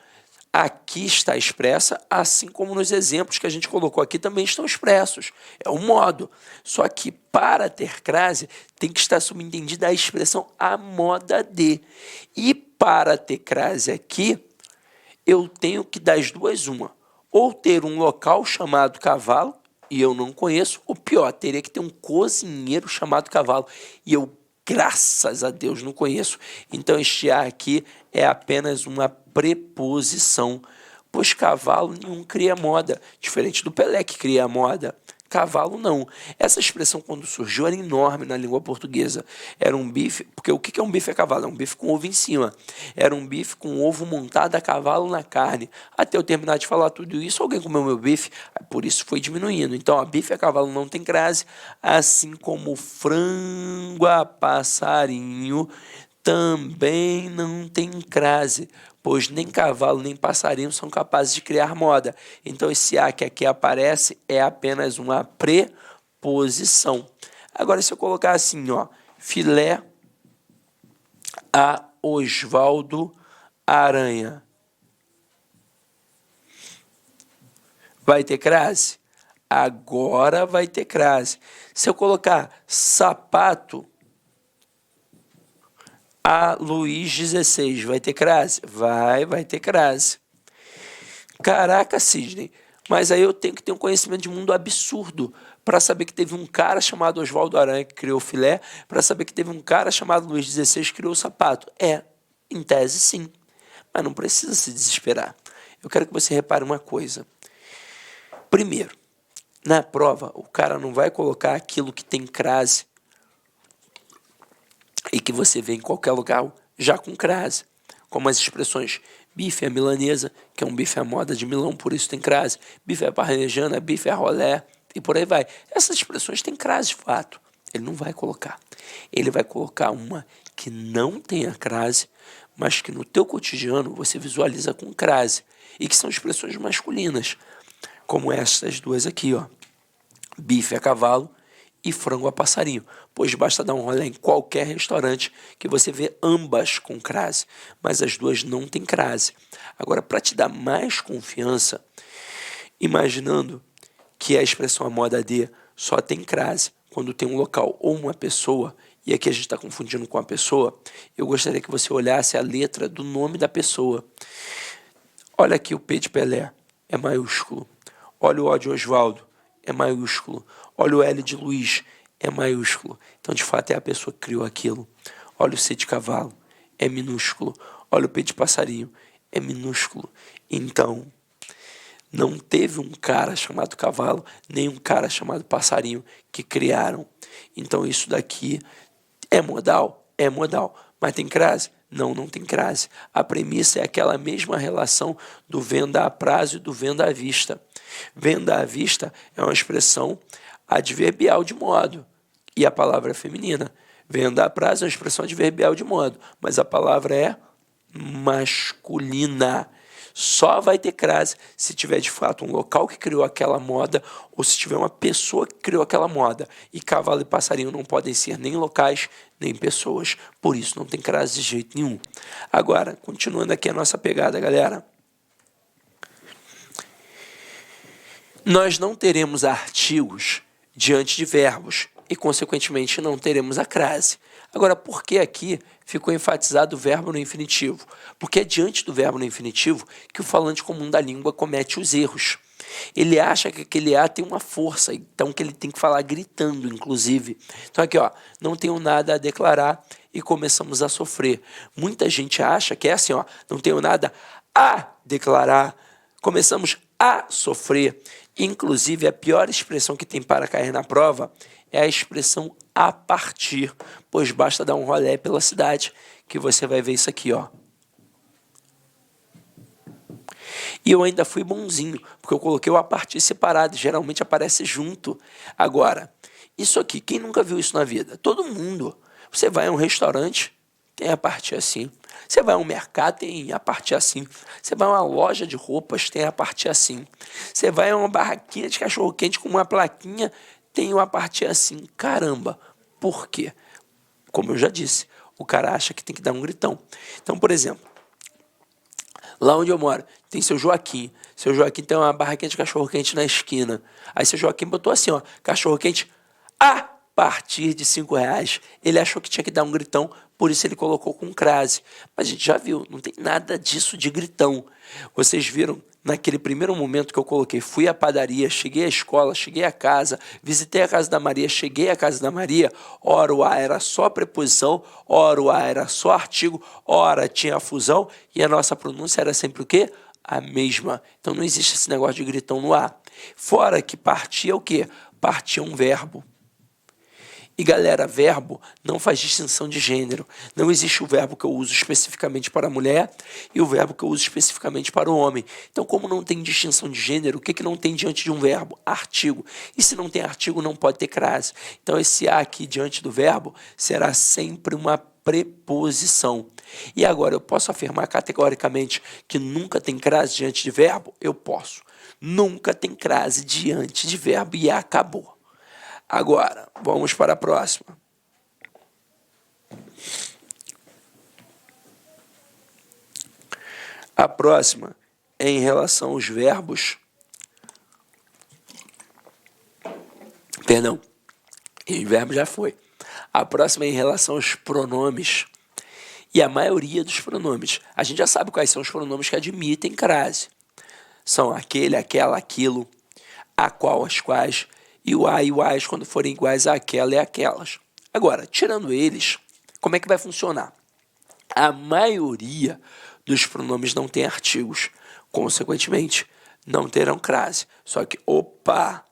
S1: aqui está expressa, assim como nos exemplos que a gente colocou aqui também estão expressos. É o modo. Só que para ter crase tem que estar subentendida a expressão a moda de. E para ter crase aqui, eu tenho que das duas uma. Ou ter um local chamado cavalo, e eu não conheço, ou pior, teria que ter um cozinheiro chamado cavalo, e eu, graças a Deus, não conheço. Então este A aqui é apenas uma preposição, pois cavalo nenhum cria moda, diferente do Pelé que cria a moda. Cavalo não. Essa expressão, quando surgiu, era enorme na língua portuguesa. Era um bife, porque o que é um bife a cavalo? É um bife com ovo em cima. Era um bife com ovo montado a cavalo na carne. Até eu terminar de falar tudo isso, alguém comeu meu bife, por isso foi diminuindo. Então, a bife a cavalo não tem crase, assim como frango a passarinho também não tem crase, pois nem cavalo nem passarinho são capazes de criar moda. Então, esse A que aqui aparece é apenas uma preposição. Agora, se eu colocar assim, ó, filé a Osvaldo Aranha, vai ter crase? Agora vai ter crase. Se eu colocar sapato a Luiz 16, vai ter crase? Vai ter crase. Caraca, Sidney, mas aí eu tenho que ter um conhecimento de mundo absurdo para saber que teve um cara chamado Oswaldo Aranha que criou o filé, para saber que teve um cara chamado Luiz 16 que criou o sapato. Em tese sim, mas não precisa se desesperar. Eu quero que você repare uma coisa. Primeiro, na prova, o cara não vai colocar aquilo que tem crase e que você vê em qualquer lugar já com crase, como as expressões bife à milanesa, que é um bife à moda de Milão, por isso tem crase, bife à parmegiana, bife à rolé, e por aí vai. Essas expressões têm crase de fato. Ele não vai colocar. Ele vai colocar uma que não tenha crase, mas que no teu cotidiano você visualiza com crase, e que são expressões masculinas, como essas duas aqui, ó. Bife a cavalo e frango a passarinho, pois basta dar um rolê em qualquer restaurante que você vê ambas com crase, mas as duas não têm crase. Agora, para te dar mais confiança, imaginando que a expressão a moda de só tem crase quando tem um local ou uma pessoa, e aqui a gente está confundindo com a pessoa, eu gostaria que você olhasse a letra do nome da pessoa. Olha aqui o P de Pelé, é maiúsculo. Olha o O de Osvaldo, é maiúsculo. Olha o L de Luiz, é maiúsculo. Então, de fato, é a pessoa que criou aquilo. Olha o C de cavalo, é minúsculo. Olha o P de passarinho, é minúsculo. Então, não teve um cara chamado cavalo, nem um cara chamado passarinho que criaram. Então, isso daqui é modal? É modal. Mas tem crase? Não, não tem crase. A premissa é aquela mesma relação do venda a prazo e do venda à vista. Venda à vista é uma expressão adverbial de modo, e a palavra é feminina. Venda a prazo é uma expressão adverbial de modo, mas a palavra é masculina. Só vai ter crase se tiver de fato um local que criou aquela moda ou se tiver uma pessoa que criou aquela moda. E cavalo e passarinho não podem ser nem locais nem pessoas. Por isso não tem crase de jeito nenhum. Agora, continuando aqui a nossa pegada, galera. Nós não teremos artigos diante de verbos e, consequentemente, não teremos a crase. Agora, por que aqui ficou enfatizado o verbo no infinitivo? Porque é diante do verbo no infinitivo que o falante comum da língua comete os erros. Ele acha que aquele A tem uma força, então que ele tem que falar gritando, inclusive. Então aqui, ó, não tenho nada a declarar e começamos a sofrer. Muita gente acha que é assim, ó, não tenho nada a declarar, começamos a sofrer. Inclusive, a pior expressão que tem para cair na prova é a expressão a partir, pois basta dar um rolê pela cidade que você vai ver isso aqui, ó. E eu ainda fui bonzinho, porque eu coloquei o a partir separado, geralmente aparece junto. Agora, isso aqui, quem nunca viu isso na vida? Todo mundo. Você vai a um restaurante, tem a partir assim. Você vai a um mercado, tem a partir assim. Você vai a uma loja de roupas, tem a partir assim. Você vai a uma barraquinha de cachorro-quente com uma plaquinha, tem uma partir assim. Caramba, por quê? Como eu já disse, o cara acha que tem que dar um gritão. Então, por exemplo, lá onde eu moro, tem seu Joaquim. Seu Joaquim tem uma barraquinha de cachorro-quente na esquina. Aí seu Joaquim botou assim, ó, cachorro-quente a partir de R$5. Ele achou que tinha que dar um gritão, por isso ele colocou com crase. Mas a gente já viu, não tem nada disso de gritão. Vocês viram, naquele primeiro momento que eu coloquei, fui à padaria, cheguei à escola, cheguei à casa, visitei a casa da Maria, cheguei à casa da Maria, ora o A era só preposição, ora o A era só artigo, ora tinha a fusão, e a nossa pronúncia era sempre o quê? A mesma. Então não existe esse negócio de gritão no A. Fora que partir é o quê? Partir é um verbo. E galera, verbo não faz distinção de gênero. Não existe o verbo que eu uso especificamente para a mulher e o verbo que eu uso especificamente para o homem. Então, como não tem distinção de gênero, o que não tem diante de um verbo? Artigo. E se não tem artigo, não pode ter crase. Então, esse A aqui diante do verbo será sempre uma preposição. E agora, eu posso afirmar categoricamente que nunca tem crase diante de verbo? Eu posso. Nunca tem crase diante de verbo e acabou. Agora, vamos para a próxima. A próxima é em relação aos verbos. Perdão, em verbo já foi. A próxima é em relação aos pronomes. E a maioria dos pronomes. A gente já sabe quais são os pronomes que admitem crase. São aquele, aquela, aquilo, a qual, as quais, e o a e o as quando forem iguais àquela e aquelas. Agora, tirando eles, como é que vai funcionar? A maioria dos pronomes não tem artigos, consequentemente, não terão crase. Só que, opa,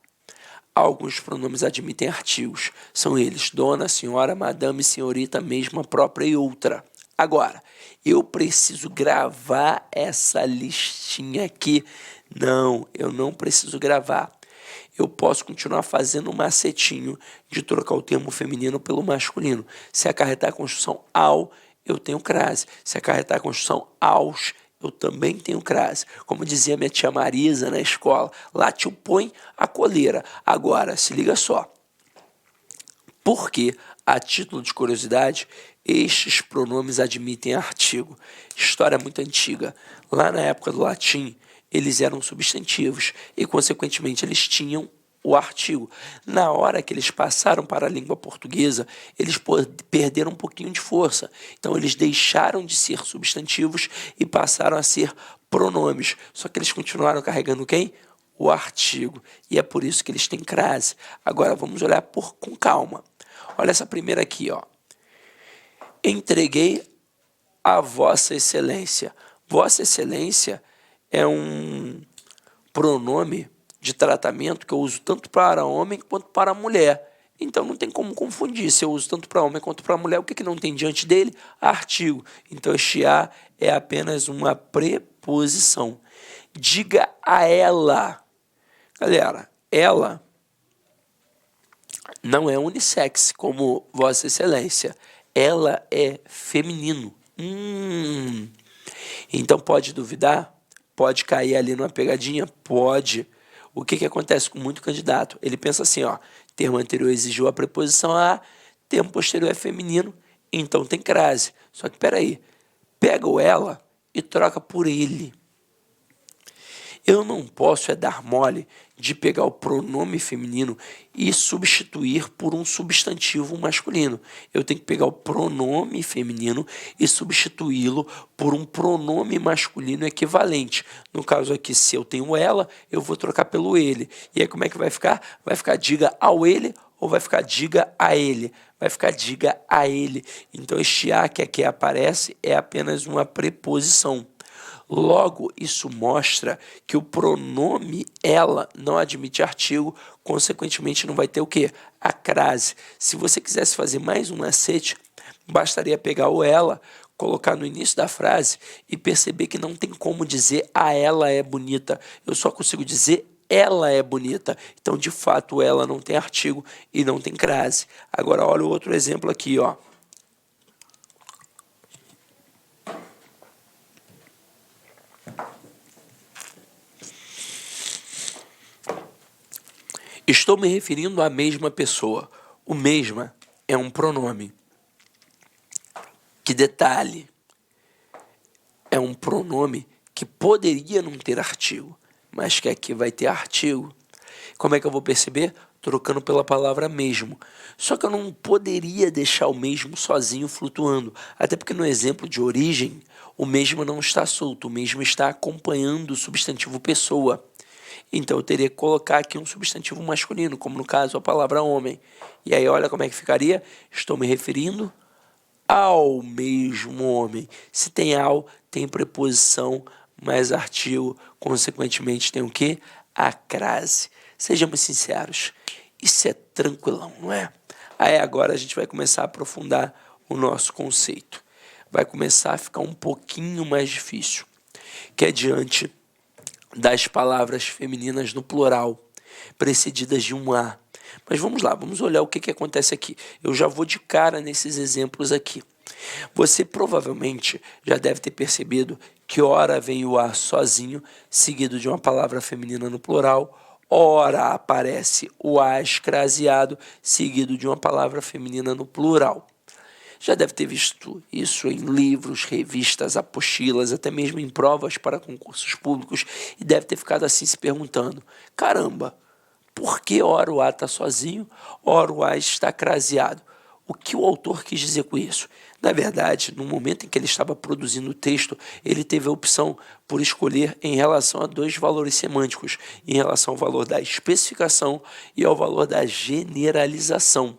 S1: alguns pronomes admitem artigos. São eles, dona, senhora, madame, senhorita, mesma, própria e outra. Agora, eu preciso gravar essa listinha aqui? Não, eu não preciso gravar. Eu posso continuar fazendo um macetinho de trocar o termo feminino pelo masculino. Se acarretar a construção ao, eu tenho crase. Se acarretar a construção aos, eu também tenho crase. Como dizia minha tia Marisa na escola, lá te põe a coleira. Agora, se liga só. Porque, a título de curiosidade, estes pronomes admitem artigo. História muito antiga. Lá na época do latim, eles eram substantivos e, consequentemente, eles tinham o artigo. Na hora que eles passaram para a língua portuguesa, eles perderam um pouquinho de força. Então, eles deixaram de ser substantivos e passaram a ser pronomes. Só que eles continuaram carregando quem? O artigo. E é por isso que eles têm crase. Agora, vamos olhar com calma. Olha essa primeira aqui, ó. Entreguei a Vossa Excelência. Vossa Excelência é um pronome de tratamento que eu uso tanto para homem quanto para mulher. Então não tem como confundir. Se eu uso tanto para homem quanto para mulher, o que não tem diante dele? Artigo. Então este a é apenas uma preposição. Diga a ela. Galera, ela não é unissex, como Vossa Excelência. Ela é feminino. Então pode duvidar? Pode cair ali numa pegadinha? Pode. O que acontece com muito candidato? Ele pensa assim, ó, termo anterior exigiu a preposição a, termo posterior é feminino, então tem crase. Só que peraí, pega o ela e troca por ele. Eu não posso dar mole de pegar o pronome feminino e substituir por um substantivo masculino. Eu tenho que pegar o pronome feminino e substituí-lo por um pronome masculino equivalente. No caso aqui, se eu tenho ela, eu vou trocar pelo ele. E aí como é que vai ficar? Vai ficar diga ao ele ou vai ficar diga a ele? Vai ficar diga a ele. Então este a que aqui aparece é apenas uma preposição. Logo, isso mostra que o pronome ela não admite artigo, consequentemente não vai ter o quê? A crase. Se você quisesse fazer mais um macete, bastaria pegar o ela, colocar no início da frase e perceber que não tem como dizer a ela é bonita. Eu só consigo dizer ela é bonita. Então, de fato, ela não tem artigo e não tem crase. Agora, olha o outro exemplo aqui, ó. Estou me referindo à mesma pessoa. O mesma é um pronome. Que detalhe, é um pronome que poderia não ter artigo, mas que aqui vai ter artigo. Como é que eu vou perceber? Trocando pela palavra mesmo. Só que eu não poderia deixar o mesmo sozinho flutuando, até porque no exemplo de origem, o mesmo não está solto, o mesmo está acompanhando o substantivo pessoa. Então eu teria que colocar aqui um substantivo masculino, como no caso a palavra homem. E aí olha como é que ficaria. Estou me referindo ao mesmo homem. Se tem ao, tem preposição, mais artigo, consequentemente tem o quê? A crase. Sejamos sinceros, isso é tranquilão, não é? Aí agora a gente vai começar a aprofundar o nosso conceito. Vai começar a ficar um pouquinho mais difícil, que é diante das palavras femininas no plural, precedidas de um a. Mas vamos lá, vamos olhar o que acontece aqui. Eu já vou de cara nesses exemplos aqui. Você provavelmente já deve ter percebido que ora vem o a sozinho, seguido de uma palavra feminina no plural, ora aparece o a escraseado, seguido de uma palavra feminina no plural. Já deve ter visto isso em livros, revistas, apostilas, até mesmo em provas para concursos públicos, e deve ter ficado assim se perguntando, caramba, por que ora o A está sozinho, ora o A está craseado? O que o autor quis dizer com isso? Na verdade, no momento em que ele estava produzindo o texto, ele teve a opção por escolher em relação a dois valores semânticos, em relação ao valor da especificação e ao valor da generalização.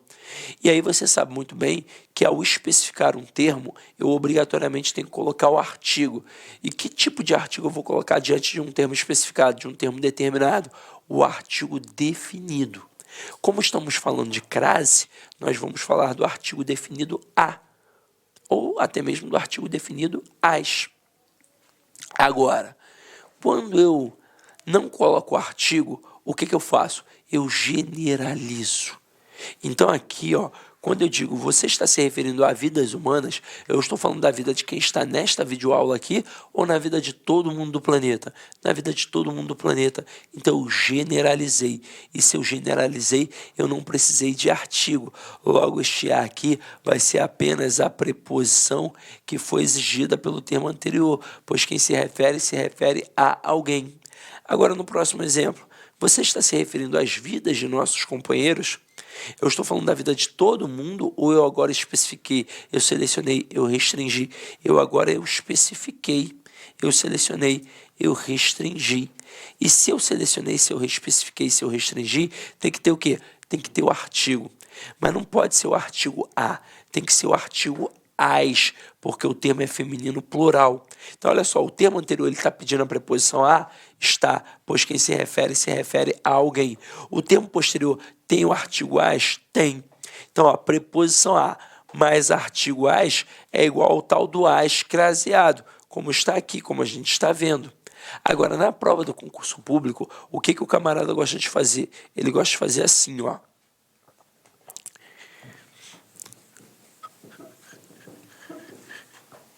S1: E aí você sabe muito bem que ao especificar um termo, eu obrigatoriamente tenho que colocar o artigo. E que tipo de artigo eu vou colocar diante de um termo especificado, de um termo determinado? O artigo definido. Como estamos falando de crase, nós vamos falar do artigo definido a, ou até mesmo do artigo definido as. Agora, quando eu não coloco o artigo, o que eu faço? Eu generalizo. Então aqui, ó, quando eu digo você está se referindo a vidas humanas, eu estou falando da vida de quem está nesta videoaula aqui ou na vida de todo mundo do planeta? Na vida de todo mundo do planeta. Então eu generalizei. E se eu generalizei, eu não precisei de artigo. Logo, este a aqui vai ser apenas a preposição que foi exigida pelo termo anterior, pois quem se refere a alguém. Agora, no próximo exemplo, você está se referindo às vidas de nossos companheiros? Eu estou falando da vida de todo mundo ou eu agora especifiquei, eu selecionei, eu restringi, eu especifiquei, eu selecionei, eu restringi. E se eu selecionei, se eu especifiquei, se eu restringi, tem que ter o quê? Tem que ter o artigo. Mas não pode ser o artigo a, tem que ser o artigo as, porque o termo é feminino plural. Então, olha só, o termo anterior está pedindo a preposição a Está, pois quem se refere a alguém. O termo posterior tem o artigo as? Tem. Então, ó, preposição a mais artigo as é igual ao tal do as craseado, como está aqui, como a gente está vendo. Agora, na prova do concurso público, o que o camarada gosta de fazer? Ele gosta de fazer assim, ó.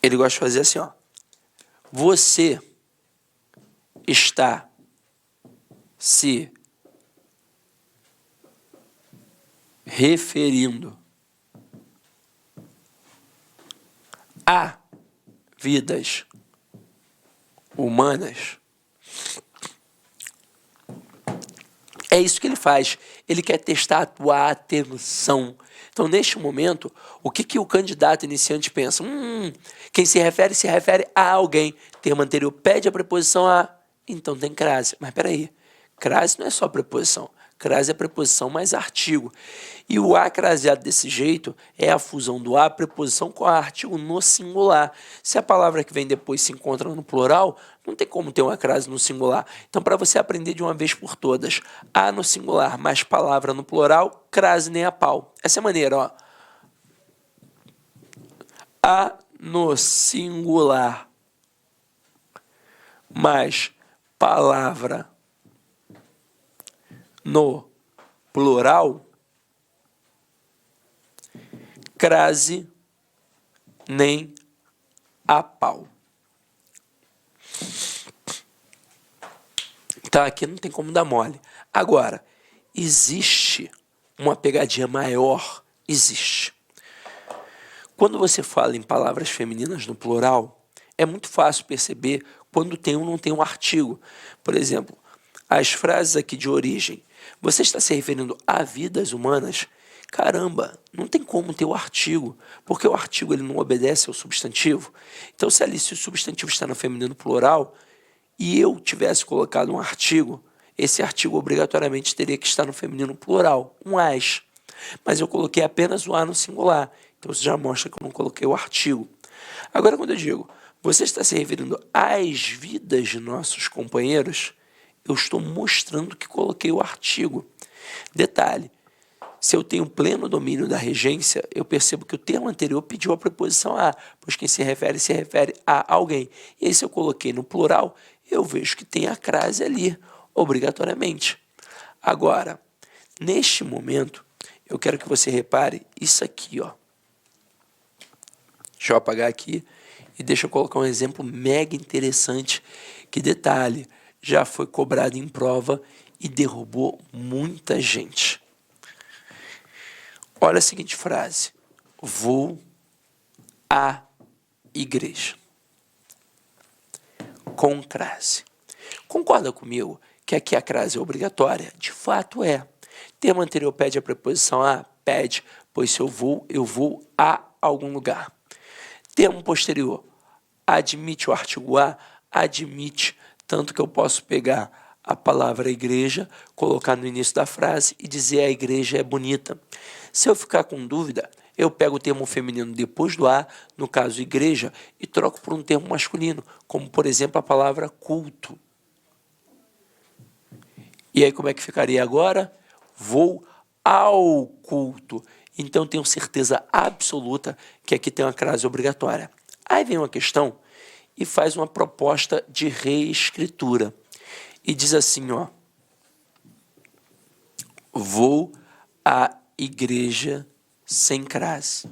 S1: Ele gosta de fazer assim, ó. Você está se referindo a vidas humanas. É isso que ele faz. Ele quer testar a tua atenção. Então, neste momento, o que o candidato iniciante pensa? Quem se refere a alguém. Termo anterior pede a preposição a. Então tem crase. Mas peraí, crase não é só preposição. Crase é preposição mais artigo. E o a craseado desse jeito é a fusão do a preposição com a artigo no singular. Se a palavra que vem depois se encontra no plural, não tem como ter uma crase no singular. Então, para você aprender de uma vez por todas, a no singular mais palavra no plural, crase nem a pau. Essa é a maneira, ó. A no singular mais palavra no plural, crase nem a pau. Tá, aqui não tem como dar mole. Agora, existe uma pegadinha maior? Existe. Quando você fala em palavras femininas no plural, é muito fácil perceber quando tem ou não tem um artigo. Por exemplo, as frases aqui de origem. Você está se referindo a vidas humanas? Caramba, não tem como ter o artigo, porque o artigo ele não obedece ao substantivo. Então, se o substantivo está no feminino plural e eu tivesse colocado um artigo, esse artigo obrigatoriamente teria que estar no feminino plural, um as. Mas eu coloquei apenas o a no singular, então isso já mostra que eu não coloquei o artigo. Agora, quando eu digo, você está se referindo às vidas de nossos companheiros, eu estou mostrando que coloquei o artigo. Detalhe, se eu tenho pleno domínio da regência, eu percebo que o termo anterior pediu a preposição a, pois quem se refere a alguém. E aí, se eu coloquei no plural, eu vejo que tem a crase ali, obrigatoriamente. Agora, neste momento, eu quero que você repare isso aqui, ó. Deixa eu apagar aqui e deixa eu colocar um exemplo mega interessante, que detalhe, já foi cobrado em prova e derrubou muita gente. Olha a seguinte frase: vou à igreja. Com crase. Concorda comigo que aqui a crase é obrigatória? De fato é. Termo anterior pede a preposição a? Pede, pois se eu vou a algum lugar. Termo posterior admite o artigo a? Admite, tanto que eu posso pegar a palavra igreja, colocar no início da frase e dizer a igreja é bonita. Se eu ficar com dúvida, eu pego o termo feminino depois do a, no caso igreja, e troco por um termo masculino, como por exemplo a palavra culto. E aí como é que ficaria agora? Vou ao culto. Então tenho certeza absoluta que aqui tem uma crase obrigatória. Aí vem uma questão e faz uma proposta de reescritura. E diz assim, ó: vou à igreja sem crase.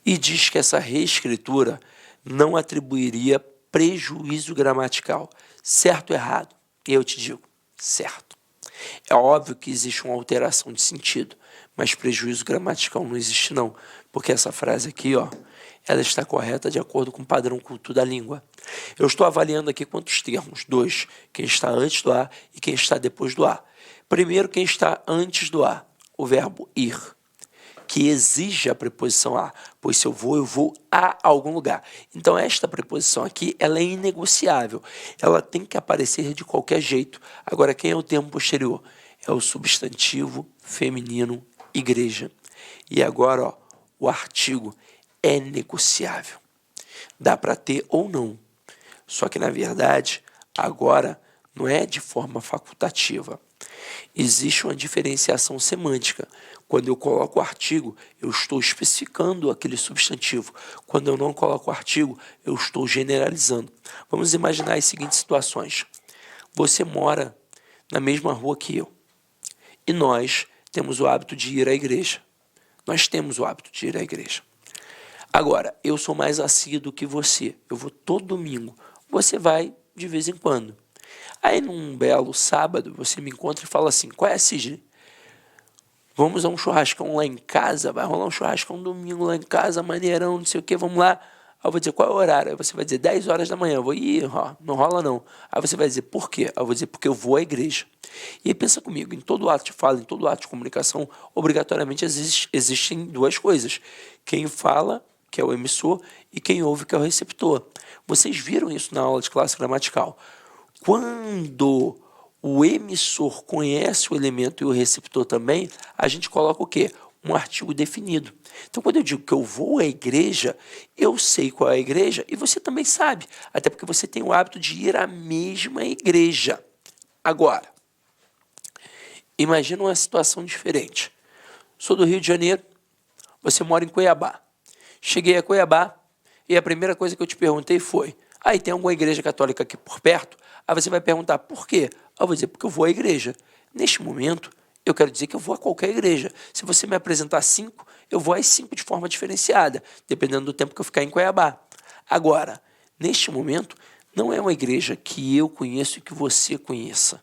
S1: E diz que essa reescritura não atribuiria prejuízo gramatical. Certo ou errado? E eu te digo, certo. É óbvio que existe uma alteração de sentido, mas prejuízo gramatical não existe não, porque essa frase aqui, ó, ela está correta de acordo com o padrão culto da língua. Eu estou avaliando aqui quantos termos? 2. Quem está antes do a e quem está depois do a. Primeiro, quem está antes do a, o verbo ir, que exige a preposição a, pois se eu vou a algum lugar. Então, esta preposição aqui, ela é inegociável. Ela tem que aparecer de qualquer jeito. Agora, quem é o termo posterior? É o substantivo feminino igreja. E agora, ó, o artigo é negociável. Dá para ter ou não. Só que, na verdade, agora não é de forma facultativa. Existe uma diferenciação semântica. Quando eu coloco o artigo, eu estou especificando aquele substantivo. Quando eu não coloco o artigo, eu estou generalizando. Vamos imaginar as seguintes situações. Você mora na mesma rua que eu. E nós temos o hábito de ir à igreja. Nós temos o hábito de ir à igreja. Agora, eu sou mais assíduo que você. Eu vou todo domingo. Você vai de vez em quando. Aí, num belo sábado, você me encontra e fala assim: qual é, Sidney? Vamos a um churrascão lá em casa? Vai rolar um churrascão domingo lá em casa, maneirão, não sei o quê, vamos lá. Aí eu vou dizer: qual é o horário? Aí você vai dizer 10 horas da manhã. Eu vou: não rola não. Aí você vai dizer: por quê? Aí eu vou dizer: porque eu vou à igreja. E aí pensa comigo, em todo ato de fala, em todo ato de comunicação, obrigatoriamente existem duas coisas. Quem fala, que é o emissor, e quem ouve, que é o receptor. Vocês viram isso na aula de classe gramatical. Quando o emissor conhece o elemento e o receptor também, a gente coloca o quê? Um artigo definido. Então, quando eu digo que eu vou à igreja, eu sei qual é a igreja e você também sabe, até porque você tem o hábito de ir à mesma igreja. Agora, imagina uma situação diferente. Sou do Rio de Janeiro, você mora em Cuiabá. Cheguei a Cuiabá e a primeira coisa que eu te perguntei foi: aí tem alguma igreja católica aqui por perto? Aí você vai perguntar: por quê? Aí eu vou dizer: porque eu vou à igreja. Neste momento, eu quero dizer que eu vou a qualquer igreja. Se você me apresentar 5, eu vou às 5 de forma diferenciada, dependendo do tempo que eu ficar em Cuiabá. Agora, neste momento, não é uma igreja que eu conheço e que você conheça.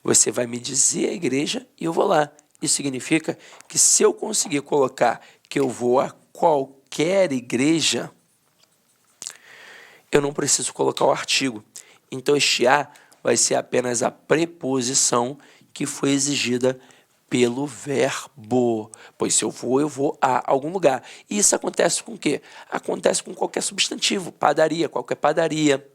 S1: Você vai me dizer a igreja e eu vou lá. Isso significa que se eu conseguir colocar que eu vou a qualquer igreja, eu não preciso colocar o artigo. Então, este a vai ser apenas a preposição que foi exigida pelo verbo. Pois se eu vou a algum lugar. E isso acontece com o quê? Acontece com qualquer substantivo. Padaria, qualquer padaria.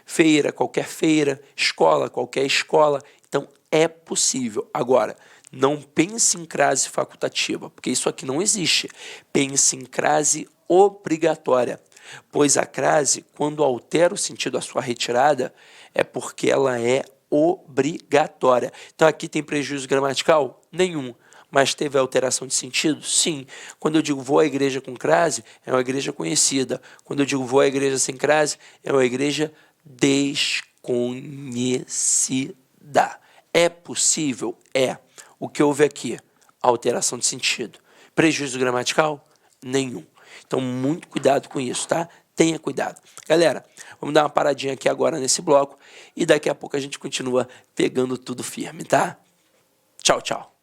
S1: Feira, qualquer feira. Escola, qualquer escola. Então, é possível. Agora, não pense em crase facultativa, porque isso aqui não existe. Pense em crase obrigatória. Pois a crase, quando altera o sentido da sua retirada, é porque ela é obrigatória. Então, aqui tem prejuízo gramatical? Nenhum. Mas teve alteração de sentido? Sim. Quando eu digo vou à igreja com crase, é uma igreja conhecida. Quando eu digo vou à igreja sem crase, é uma igreja desconhecida. É possível? É. O que houve aqui? Alteração de sentido. Prejuízo gramatical? Nenhum. Então, muito cuidado com isso, tá? Tenha cuidado. Galera, vamos dar uma paradinha aqui agora nesse bloco e daqui a pouco a gente continua pegando tudo firme, tá? Tchau, tchau.